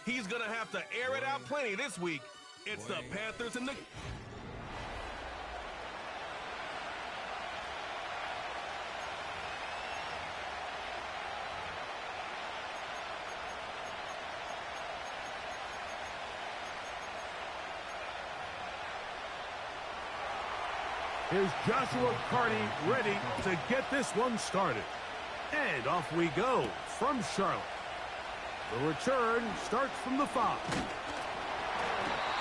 He's going to have to air it out plenty this week. It's the Panthers and the... Here's Joshua Carty ready to get this one started. And off we go from Charlotte. The return starts from the 5.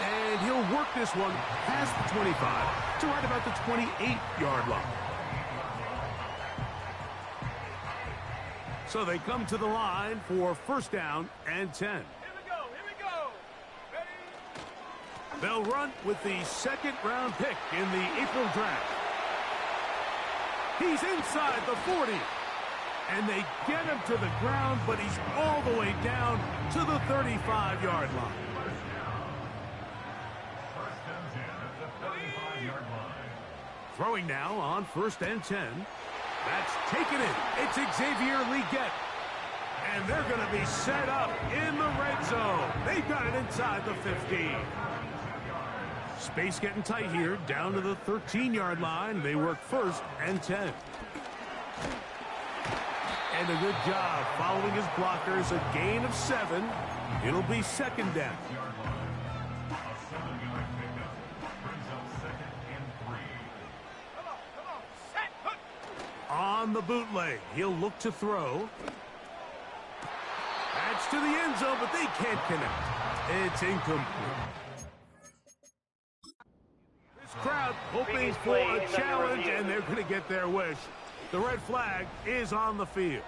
And he'll work this one past the 25 to right about the 28-yard line. So they come to the line for first down and 10. Here we go. Ready? They'll run with the second-round pick in the April draft. He's inside the 40. And they get him to the ground, but he's all the way down to the 35-yard line. Throwing now on first and 10. That's taken it. It's Xavier Legette. And they're going to be set up in the red zone. They've got it inside the 15. Space getting tight here, down to the 13-yard line. They work first and 10. And a good job following his blockers, a gain of 7. It'll be second down. On the bootleg, he'll look to throw. That's to the end zone, but they can't connect. It's incomplete. This crowd hoping for a challenge, and they're going to get their wish. The red flag is on the field.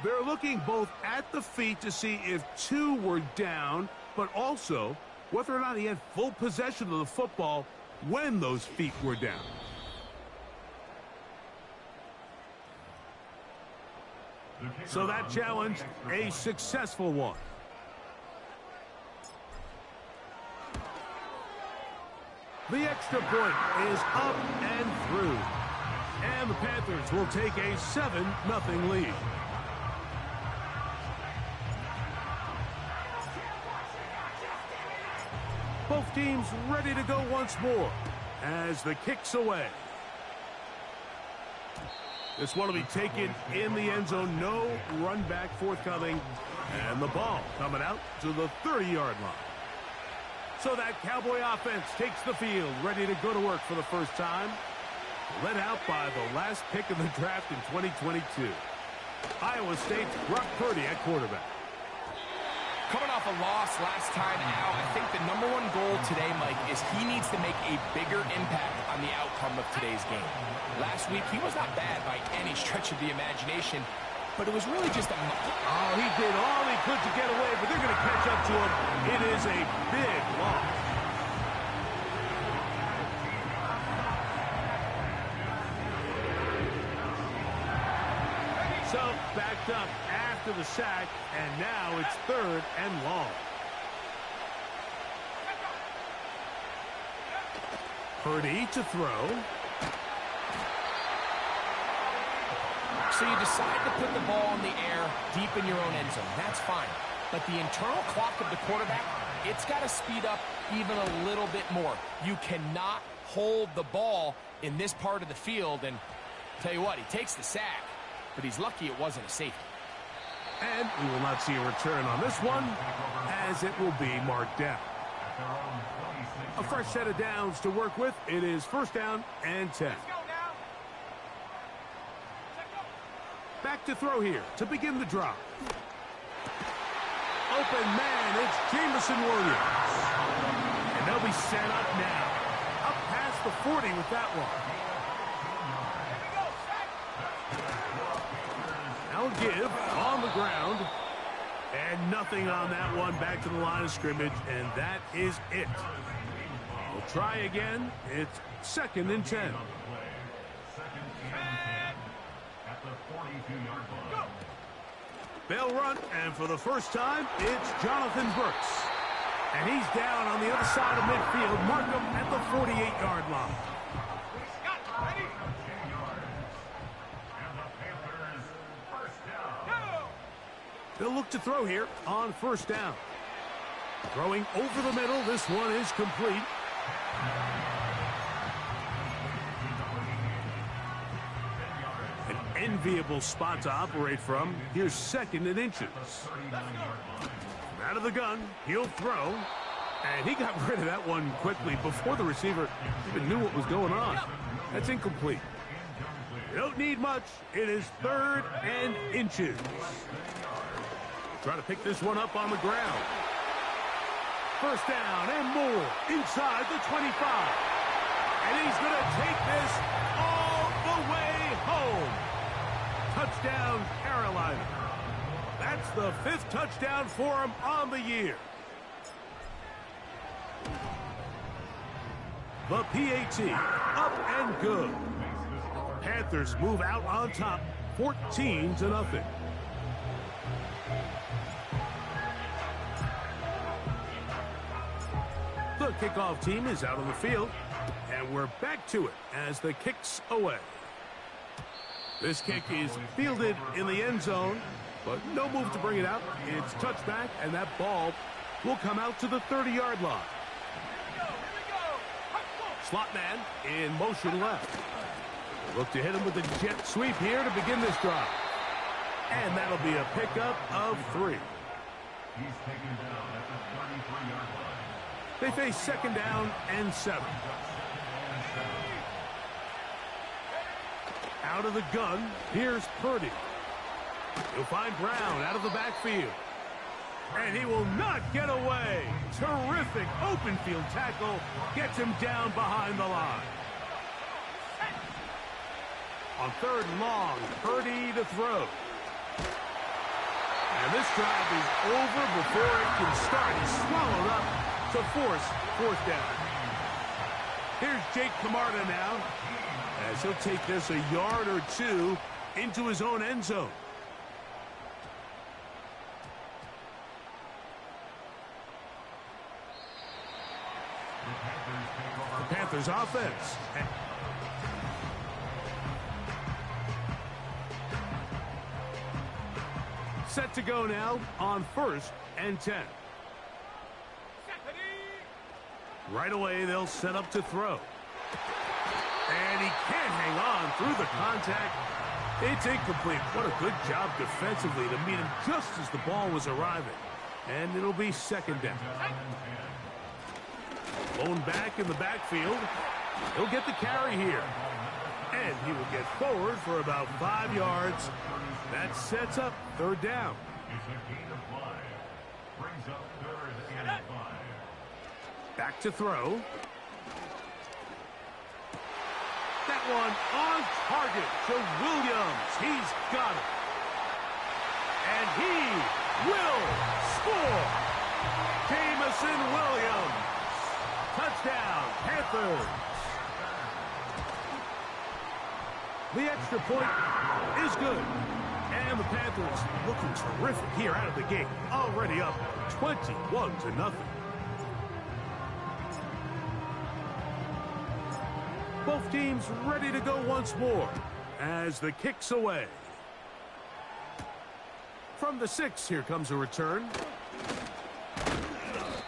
They're looking both at the feet to see if 2 were down, but also whether or not he had full possession of the football when those feet were down. So that challenge, a successful one. The extra point is up and through. And the Panthers will take a 7-0 lead. Both teams ready to go once more as the kick's away. This one will be taken in the end zone. No run back forthcoming. And the ball coming out to the 30-yard line. So that Cowboy offense takes the field, ready to go to work for the first time. Led out by the last pick of the draft in 2022. Iowa State's Brock Purdy at quarterback. Coming off a loss last time out, I think the #1 goal today, Mike, is he needs to make a bigger impact on the outcome of today's game. Last week, he was not bad by any stretch of the imagination, but it was really just a... Oh, he did all he could to get away, but they're going to catch up to him. It is a big loss. So, backed up after the sack, and now it's 3rd and long. Purdy to throw. So you decide to put the ball in the air deep in your own end zone. That's fine. But the internal clock of the quarterback, it's got to speed up even a little bit more. You cannot hold the ball in this part of the field. And tell you what, he takes the sack, but he's lucky it wasn't a safety. And we will not see a return on this one, as it will be marked down. A fresh set of downs to work with. It is first down and 10. Back to throw here to begin the drop. Open man, it's Jameson Williams. And they'll be set up now. Up past the 40 with that one. Now give on the ground. And nothing on that one. Back to the line of scrimmage, and that is it. We'll try again. It's 2nd and 10. They'll run, and for the first time, it's Jonathan Brooks. And he's down on the other side of midfield. Mark him at the 48-yard line. They'll look to throw here on first down. Throwing over the middle. This one is complete. An enviable spot to operate from. Here's second and inches. Out of the gun, he'll throw. And he got rid of that one quickly before the receiver even knew what was going on. That's incomplete. You don't need much. It is third and inches. Try to pick this one up on the ground. First down and more inside the 25. And he's going to take this all the way home. Touchdown, Carolina. That's the 5th touchdown for him on the year. The PAT, up and good. Panthers move out on top, 14-0. The kickoff team is out on the field, and we're back to it as the kick's away. This kick is fielded in the end zone, but no move to bring it out. It's touchback, and that ball will come out to the 30-yard line. Slot man in motion left. Look to hit him with a jet sweep here to begin this drive. And that'll be a pickup of 3. He's taken down at the 33-yard line. They face second down and 7. Out of the gun, here's Purdy. He'll find Brown out of the backfield. And he will not get away. Terrific open field tackle. Gets him down behind the line. On third and long, Purdy to throw. And this drive is over before it can start. He's swallowed up to force fourth down. Here's Jake Camarda now, as he'll take this a yard or 2 into his own end zone. The Panthers offense. Set to go now on first and 10. Right away, they'll set up to throw. And he can't hang on through the contact. It's incomplete. What a good job defensively to meet him just as the ball was arriving. And it'll be second down. Blown back in the backfield. He'll get the carry here. And he will get forward for about 5 yards. That sets up third down. It's a gain of 5. Brings up third and 5. Back to throw. That one on target to Williams. He's got it. And he will score. Jamison Williams. Touchdown, Panthers. The extra point is good. And the Panthers looking terrific here out of the gate. Already up 21-0. Both teams ready to go once more as the kick's away. From the 6, here comes a return.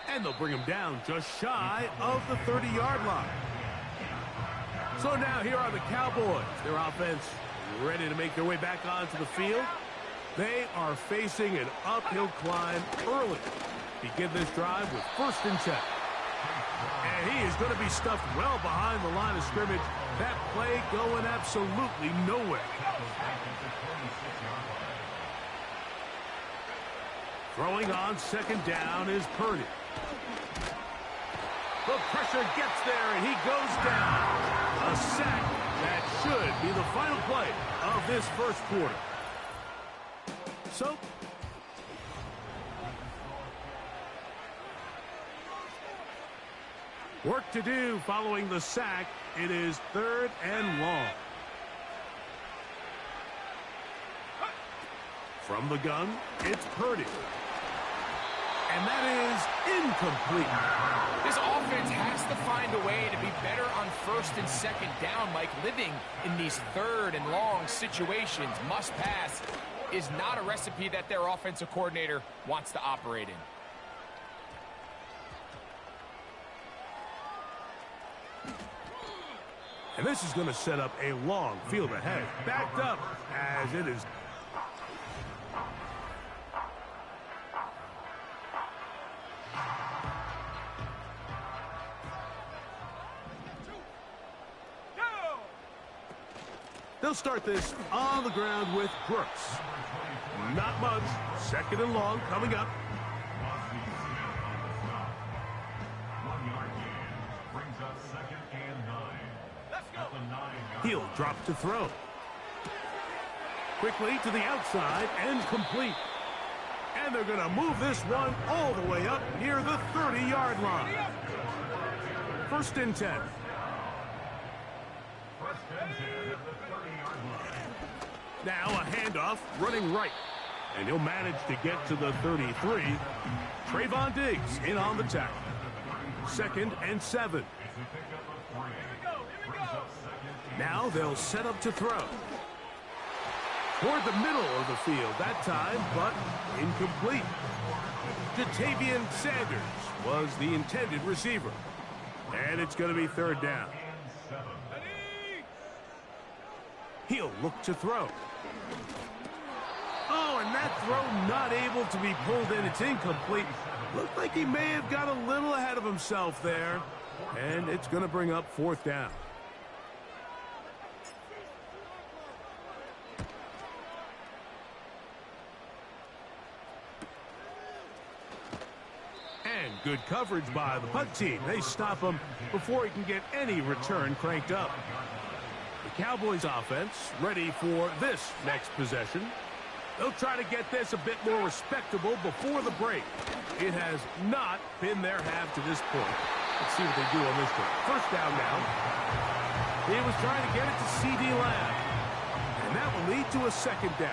And they'll bring him down just shy of the 30-yard line. So now here are the Cowboys. Their offense ready to make their way back onto the field. They are facing an uphill climb early. Begin this drive with first and 10. And he is going to be stuffed well behind the line of scrimmage. That play going absolutely nowhere. Throwing on second down is Purdy. The pressure gets there, and he goes down. A sack that should be the final play of this first quarter. So, work to do following the sack. It is third and long. From the gun, it's Purdy. And that is incomplete. This offense has to find a way to be better on first and second down, Mike. Living in these third and long situations, must pass, is not a recipe that their offensive coordinator wants to operate in. And this is going to set up a long field ahead. Backed up as it is. They'll start this on the ground with Brooks. Not much. Second and long coming up. 1 yard gain brings up second and 9. At the 9-yard He'll drop to throw. Quickly to the outside and complete. And they're going to move this one all the way up near the 30-yard line. First and 10. First and 10 at the 30-yard line. Now a handoff running right. And he'll manage to get to the 33. Trayvon Diggs in on the tackle. Second and 7. It's a pickup of 3. Brings up second and Now they'll set up to throw. Toward the middle of the field that time, but incomplete. Jatavian Sanders was the intended receiver. And it's going to be third down. 7. He'll look to throw. Oh, and that throw not able to be pulled in. It's incomplete. Looked like he may have got a little ahead of himself there. And it's going to bring up fourth down. And good coverage by the punt team. They stop him before he can get any return cranked up. The Cowboys offense ready for this next possession. They'll try to get this a bit more respectable before the break. It has not been their half to this point. Let's see what they do on this one. First down now. He was trying to get it to C.D. Lamb. And that will lead to a second down.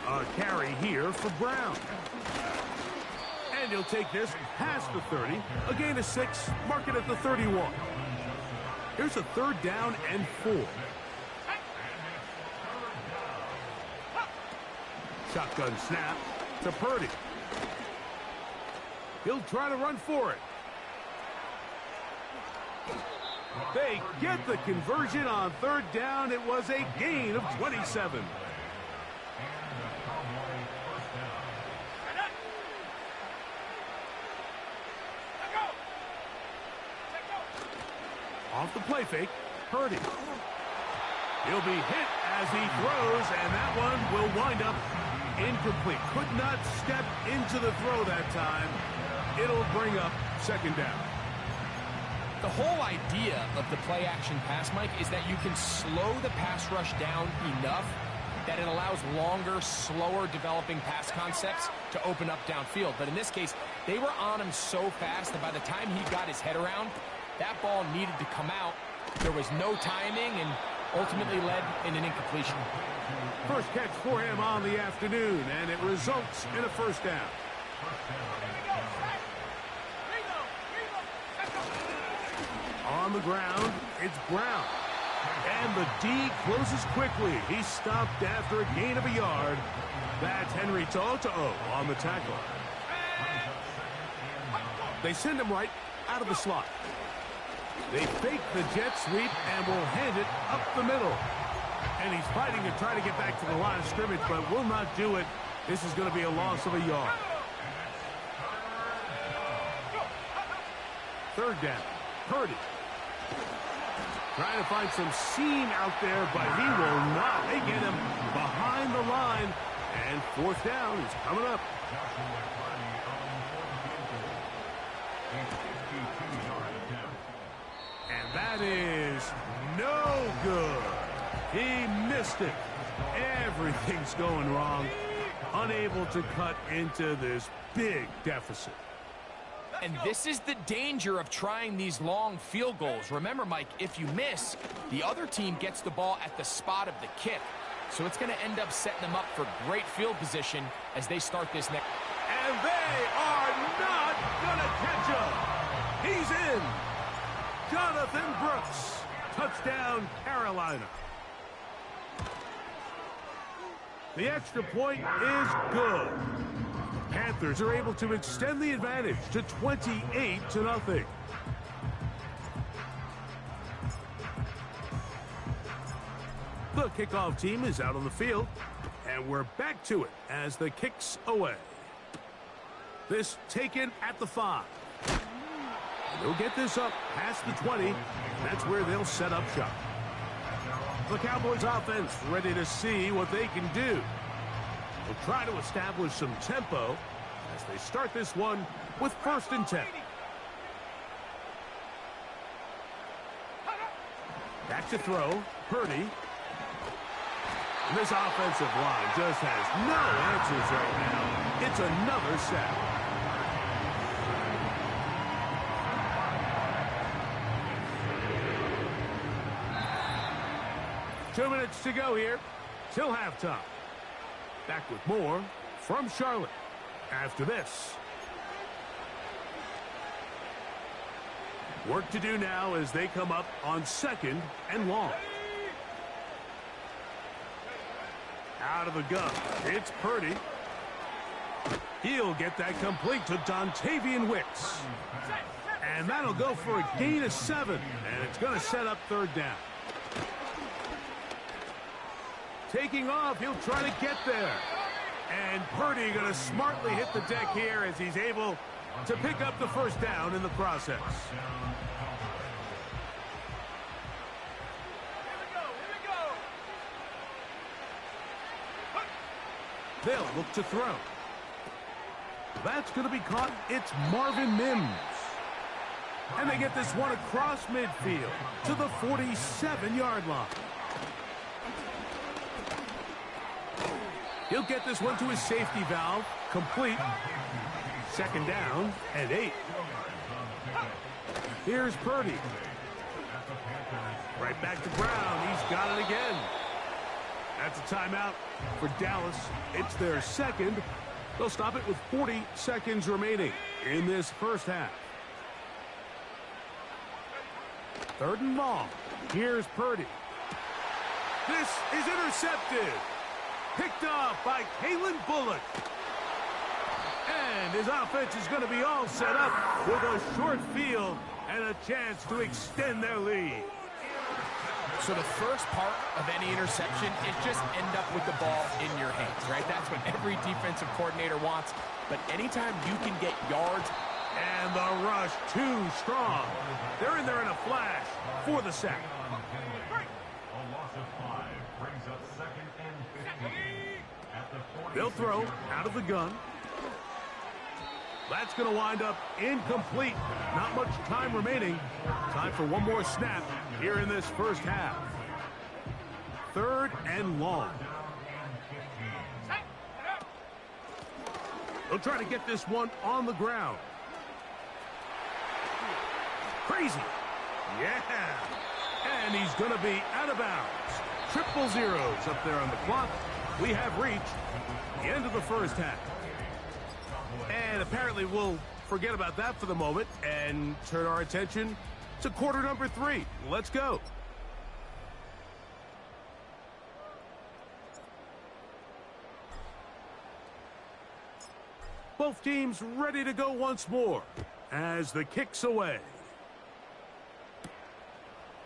A carry here for Brown. And he'll take this past the 30. A gain of 6. Mark it at the 31. Here's a third down and 4. Shotgun snap to Purdy. He'll try to run for it. They get the conversion on third down. It was a gain of 27. Off the play fake, Purdy. He'll be hit as he throws, and that one will wind up incomplete. Could not step into the throw that time. It'll bring up second down. The whole idea of the play-action pass, Mike, is that you can slow the pass rush down enough that it allows longer, slower developing pass concepts to open up downfield. But in this case, they were on him so fast that by the time he got his head around, that ball needed to come out. There was no timing and ultimately led in an incompletion. First catch for him on the afternoon, and it results in a first down. On the ground, it's Brown. And the D closes quickly. He stopped after a gain of a yard. That's Henry To'o on the tackle. They send him right out of the slot. They fake the jet sweep and will hand it up the middle. And he's fighting to try to get back to the line of scrimmage, but will not do it. This is going to be a loss of a yard. Third down. Purdy. Trying to find some seam out there, but he will not. They get him behind the line. And fourth down is coming up. And that is no good. He missed it. Everything's going wrong. Unable to cut into this big deficit. And this is the danger of trying these long field goals. Remember, Mike, if you miss, the other team gets the ball at the spot of the kick. So it's going to end up setting them up for great field position as they start this next. And they are not going to catch him. He's in. Jonathan Brooks. Touchdown, Carolina. The extra point is good. Panthers are able to extend the advantage to 28-0. The kickoff team is out on the field, and we're back to it as the kick's away. This taken at the 5. They'll get this up past the 20. That's where they'll set up shop. The Cowboys offense ready to see what they can do. They'll try to establish some tempo as they start this one with 1st and 10. Back to throw, Purdy. And this offensive line just has no answers right now. It's another sack. 2 minutes to go here till halftime. Back with more from Charlotte after this. Work to do now as they come up on 2nd and long. Out of the gun, it's Purdy. He'll get that complete to Dontavian Wicks. And that'll go for a gain of 7, and it's going to set up 3rd down. Taking off, he'll try to get there. And Purdy going to smartly hit the deck here as he's able to pick up the 1st down in the process. They'll look to throw. That's going to be caught. It's Marvin Mims. And they get this one across midfield to the 47-yard line. He'll get this one to his safety valve, complete. 2nd down and 8. Here's Purdy. Right back to Brown. He's got it again. That's a timeout for Dallas. It's their 2nd. They'll stop it with 40 seconds remaining in this 1st half. 3rd and long. Here's Purdy. This is intercepted. Picked off by Kalen Bullock. And his offense is going to be all set up with a short field and a chance to extend their lead. So the first part of any interception is just end up with the ball in your hands, right? That's what every defensive coordinator wants. But anytime you can get yards. And the rush too strong. They're in there in a flash for the sack. A loss of 5 brings up 2nd and 15 at the 40. They'll throw out of the gun. That's going to wind up incomplete. Not much time remaining. Time for one more snap here in this 1st half. 3rd and long. They'll try to get this one on the ground. Crazy. Yeah. And he's going to be out of bounds. 000 up there on the clock. We have reached the end of the 1st half. And apparently we'll forget about that for the moment and turn our attention to quarter number 3. Let's go. Both teams ready to go once more as the kick's away.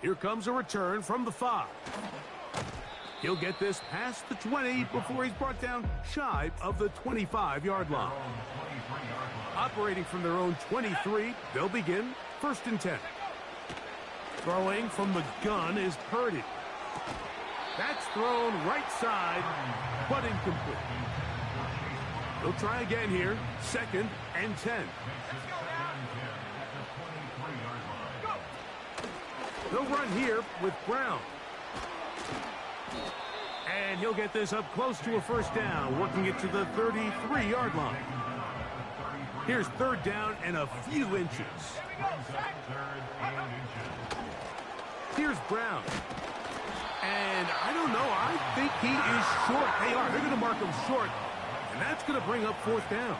Here comes a return from the 5. He'll get this past the 20 before he's brought down shy of the 25-yard line. Operating from their own 23, they'll begin 1st and 10. Throwing from the gun is Purdy. That's thrown right side, but incomplete. They'll try again here, 2nd and 10. They'll run here with Brown. And he'll get this up close to a 1st down, working it to the 33-yard line. Here's third down and a few inches. Here's Brown. And I don't know. I think he is short. They are. They're going to mark him short. And that's going to bring up fourth down.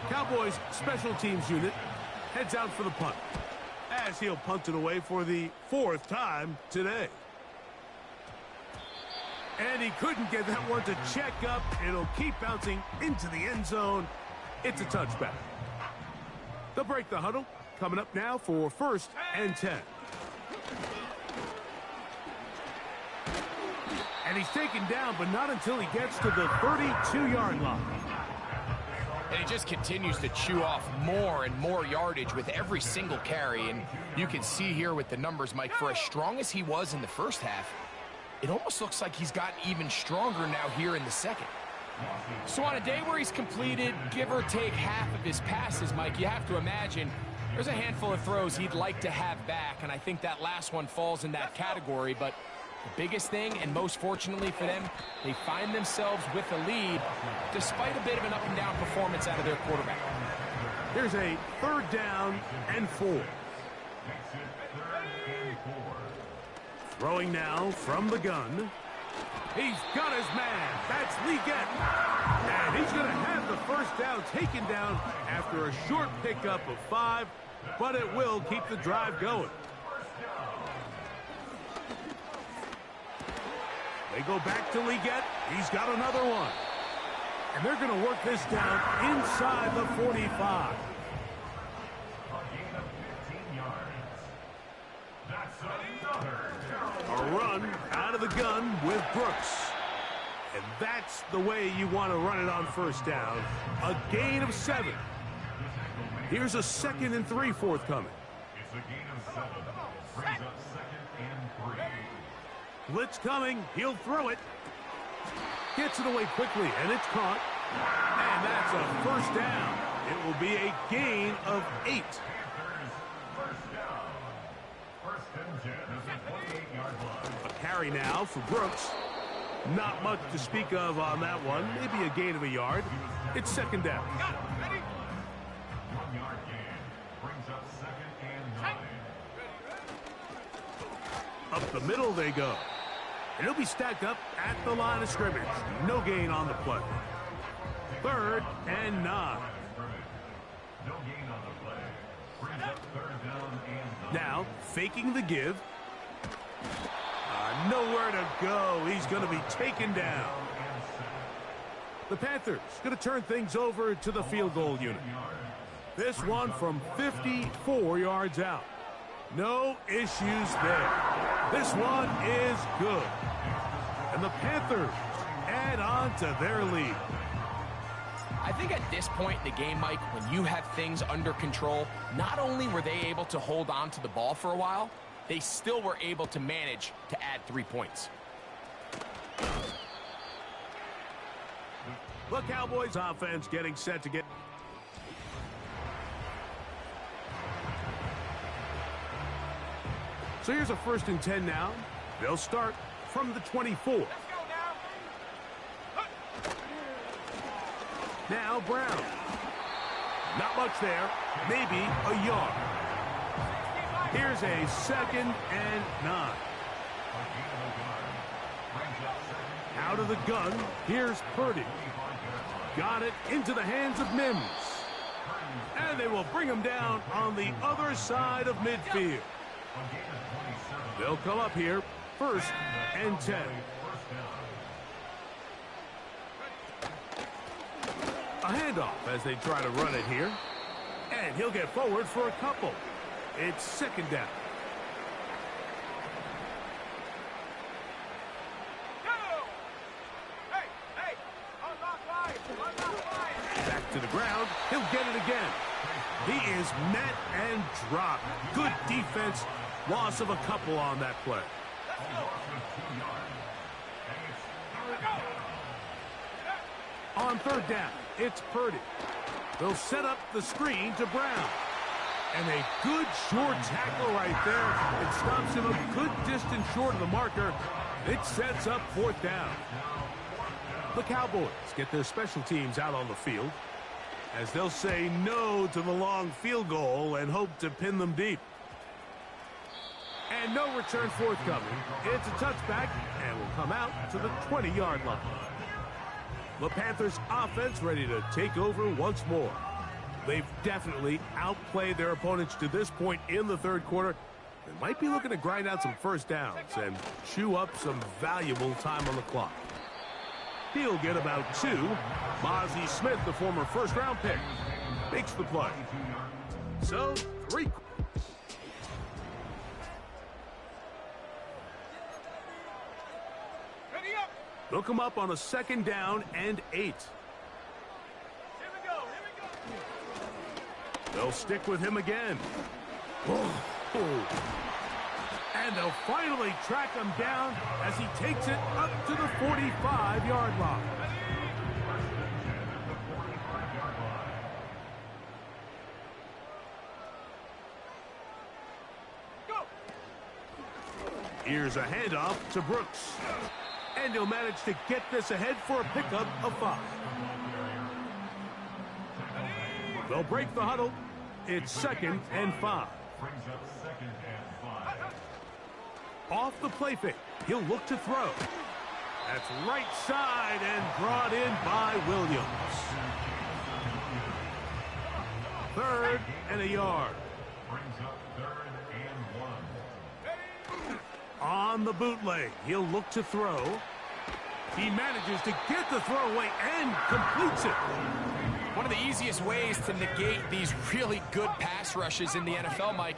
Cowboys special teams unit heads out for the punt, as he'll punt it away for the fourth time today. And he couldn't get that one to check up. It'll keep bouncing into the end zone. It's a touchback. They'll break the huddle. Coming up now for 1st and 10. And he's taken down, but not until he gets to the 32-yard line. And he just continues to chew off more and more yardage with every single carry. And you can see here with the numbers, Mike, for as strong as he was in the first half, it almost looks like he's gotten even stronger now here in the second. So on a day where he's completed, give or take half of his passes, Mike, you have to imagine there's a handful of throws he'd like to have back. And I think that last one falls in that category. But the biggest thing, and most fortunately for them, they find themselves with a lead despite a bit of an up-and-down performance out of their quarterback. Here's a 3rd down and 4. Throwing now from the gun. He's got his man. That's Leggett. And he's going to have the first down taken down after a short pickup of 5, but it will keep the drive going. They go back to Leggett. He's got another one. And they're going to work this down inside the 45. A run out of the gun with Brooks. And that's the way you want to run it on first down. A gain of 7. Here's a 2nd and 3 forthcoming. It's a gain of 7. Brings up 2nd and 3. Blitz coming. He'll throw it. Gets it away quickly, and it's caught. And that's a first down. It will be a gain of 8. A carry now for Brooks. Not much to speak of on that one. Maybe a gain of a yard. It's 2nd down. 1 yard gain. Brings up 2nd and 9. Up the middle they go. And he'll be stacked up at the line of scrimmage. No gain on the play. 3rd and 9. No gain on the play. Brings up 3rd down and 9. Now, faking the give. Nowhere to go. He's going to be taken down. The Panthers going to turn things over to the field goal unit. This one from 54 yards out. No issues there. This one is good. And the Panthers add on to their lead. I think at this point in the game, Mike, when you have things under control, not only were they able to hold on to the ball for a while, they still were able to manage to add 3 points. The Cowboys offense getting set to get... So here's a 1st and 10 now. They'll start from the 24. Now Brown. Not much there. Maybe a yard. Here's a 2nd and 9. Out of the gun. Here's Purdy. Got it into the hands of Mims. And they will bring him down on the other side of midfield. They'll come up here, 1st and 10. A handoff as they try to run it here. And he'll get forward for a couple. It's 2nd down. Back to the ground. He'll get it again. He is met and dropped. Good defense. Loss of a couple on that play. On 3rd down, it's Purdy. They'll set up the screen to Brown. And a good short tackle right there. It stops him a good distance short of the marker. It sets up 4th down. The Cowboys get their special teams out on the field. as they'll say no to the long field goal and hope to pin them deep. And no return forthcoming. It's a touchback and will come out to the 20-yard line. The Panthers offense ready to take over once more. They've definitely outplayed their opponents to this point in the third quarter. They might be looking to grind out some first downs and chew up some valuable time on the clock. He'll get about 2. Mozzie Smith, the former first-round pick, makes the play. So, 3. They'll come up on a 2nd down and 8. They'll stick with him again. And they'll finally track him down as he takes it up to the 45-yard line. Here's a handoff to Brooks. And he'll manage to get this ahead for a pickup of 5. They'll break the huddle. It's 2nd and 5. Off the play fake, he'll look to throw. That's right side and brought in by Williams. 3rd and a yard. On the bootleg, he'll look to throw. He manages to get the throw away and completes it. One of the easiest ways to negate these really good pass rushes in the NFL, Mike,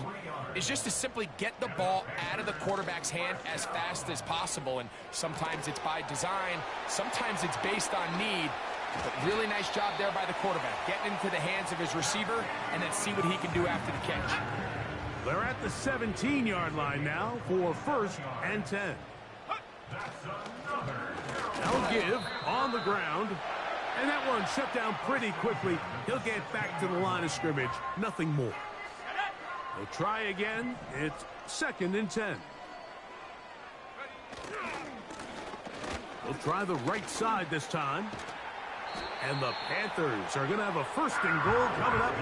is just to simply get the ball out of the quarterback's hand as fast as possible. And sometimes it's by design, sometimes it's based on need. But really nice job there by the quarterback, getting into the hands of his receiver and then see what he can do after the catch. They're at the 17-yard line now for 1st and 10. They'll give on the ground. And that one shut down pretty quickly. He'll get back to the line of scrimmage. Nothing more. They'll try again. It's 2nd and 10. They'll try the right side this time. And the Panthers are going to have a 1st and goal coming up.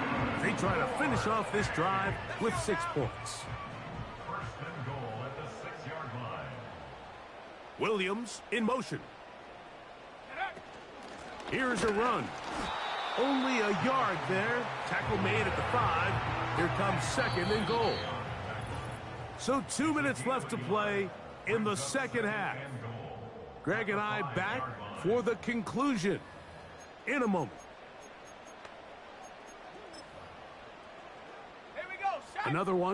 They try to finish off this drive with 6 points. 1st and goal at the 6-yard line. Williams in motion. Here's a run. Only a yard there. Tackle made at the 5. Here comes 2nd and goal. So 2 minutes left to play in the 2nd half. Greg and I back for the conclusion in a moment. Another one.